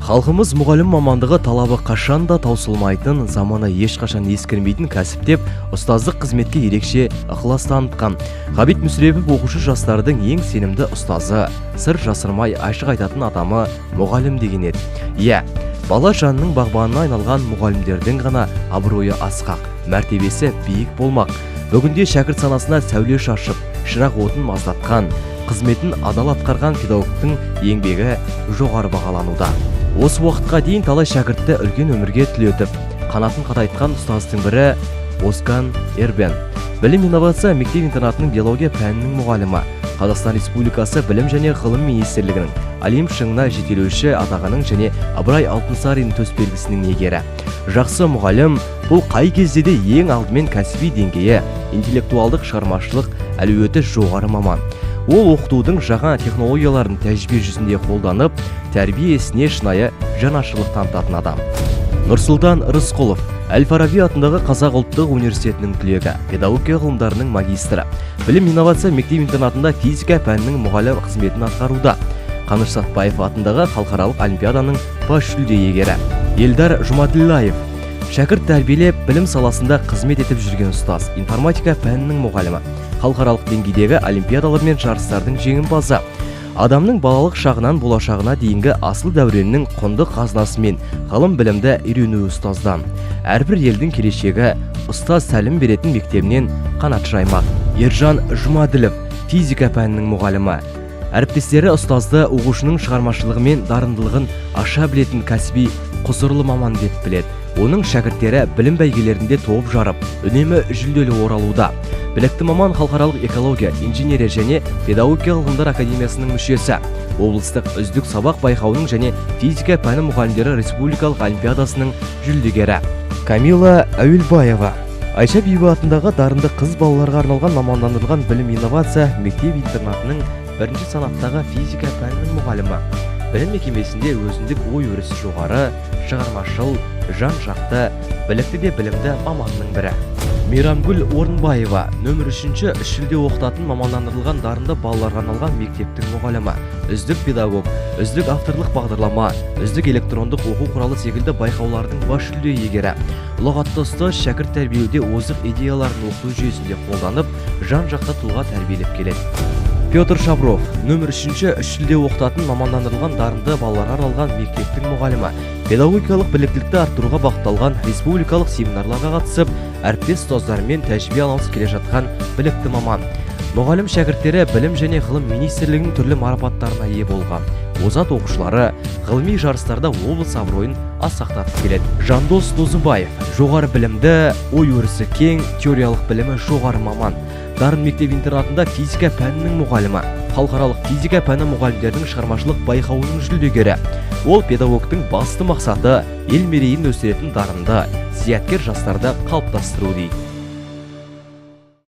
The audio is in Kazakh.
Халқымыз мұғалім мамандығы талабы қашанда таусылмайтын, заманы ешқашан ескірмейтін кәсіп деп ұстаздық қызметке ерекше ықылас танытқан. Ғабит Мүсірепов оқушы жастардың ең сенімді ұстазы, сыр жасырмай ашық айтатын адамы мұғалім деген еді. Иә, бала жанының бағбанына айналған мұғалімдердің ғана абыройы асқақ, мәртебесі биік болмақ. Бүгінде шәкірт санасына сәуле шашып, шырақ отын маздатқан, қызметін адал атқарған педагогтың еңбегі жоғары бағалануда. Осы уақытқа дейін талай шәкіртті үлкен өмірге түлетіп, қанатын қатайтқан ұстаздың бірі Оскан Эрбен. Білім инновация мектеп-интернатының биология пәнінің мұғалімі, Қазақстан Республикасы Білім және Ғылым Министрлігінің Олимп шыңына жетелеуші атағының және Ыбырай Алтынсарин төсбелгісінің иегері. Жақсы мұғалім бұл қай кезде де ең алдымен кәсіби деңгейі, интеллектуалдық шығармашылық әлеуеті жоғары маман. Ол оқытудың жаңа технологияларын тәжірибе жүзінде қолданып, тәрбие ісіне шынайы жанашырлық танытатын адам. Нұрсұлтан Рысқұлов, Әл-Фараби атындағы Қазақ ұлттық университетінің түлегі, педагогия ғылымдарының магистрі. Білім инновация мектеп-интернатында физика пәнінің мұғалім қызметін атқаруда. Қаныш Сәтбаев атындағы халықаралық олимпиаданың бас жүлде иегері. Елдар Жұмаділлаев, шәкірт тәрбиелеп, білім саласында қызмет етіп жүрген ұстаз, информатика пәнінің мұғалімі, халықаралық деңгейдегі олимпиадалар мен жарыстардың жеңімпазы. Адамның балалық шағынан болашағына дейінгі асыл дәуренінің құнды қазынасымен ғылым білімді үйренуі ұстаздан. Әрбір елдің келешегі ұстаз тәлім беретін мектебінен қанат жаймақ. Ержан Жұмаділов, физика пәнінің мұғалімі. Әріптестері ұстазды оқушының шығармашылығы мен дарындылығын аша білетін кәсіби құзырлы маман деп біледі. Оның шәкірттері білім бәйгелерінде топ жарып, үнемі жүлделі оралуда. Білікті маман халықаралық экология, инженерия және педагогия ғылымдар академиясының мүшесі. Облыстық үздік сабақ байқауының және физика пәні мұғалімдері республикалық олимпиадасының жүлдегері. Камила Әуелбаева, Айша Бибі атындағы дарынды қыз балаларға арналған мамандандырылған білім инновация мектеп-интернатының бірінші санаттағы физика пәнінің мұғалімі. Білім мекемесінде өзіндік ой өрісі жоғары, шығармашыл, жан-жақты, білікті де білімді маманның бірі. Мейрамгүл Орынбаева, нөмір 3-ші жүлде оқытатын мамандандырылған дарынды балаларға арналған мектептің мұғалімі, үздік педагог, үздік авторлық бағдарлама, үздік электрондық оқу құралы секілді байқаулардың бас жүлде иегері. Ұлағатты ұстаз шәкірт тәрбиелеуде озық идеяларын оқыту жүйесінде қолданып, жан-жақты тұлға тәрбиелеп келеді. Петр Шабров, нөмір 3-ші жүлде оқытатын мамандандырылған дарынды балаларға арналған мектептің мұғалімі, педагогикалық біліктілікті арттыруға бағытталған республикалық семинарларға қатысып, әріптес ұстаздармен тәжірибе алысып келе жатқан білікті маман. Мұғалім шәкірттері білім және ғылым министрлігінің түрлі марапаттарына ие болған. Озат оқушылары ғылыми жарыстарда облыс абыройын асқақтатып келеді. Жандос Дозыбаев, жоғары білімді, ой өрісі кең, теориялық білімі жоғары маман. Дарын мектеп-интернатында физика пәнінің мұғалімі, халықаралық физика пәні мұғалімдердің шығармашылық байқауының жүлдегері. Ол педагогтың басты мақсаты ел мерейін өсіретін дарынды, зияткер жастарды қалыптастыру дейді.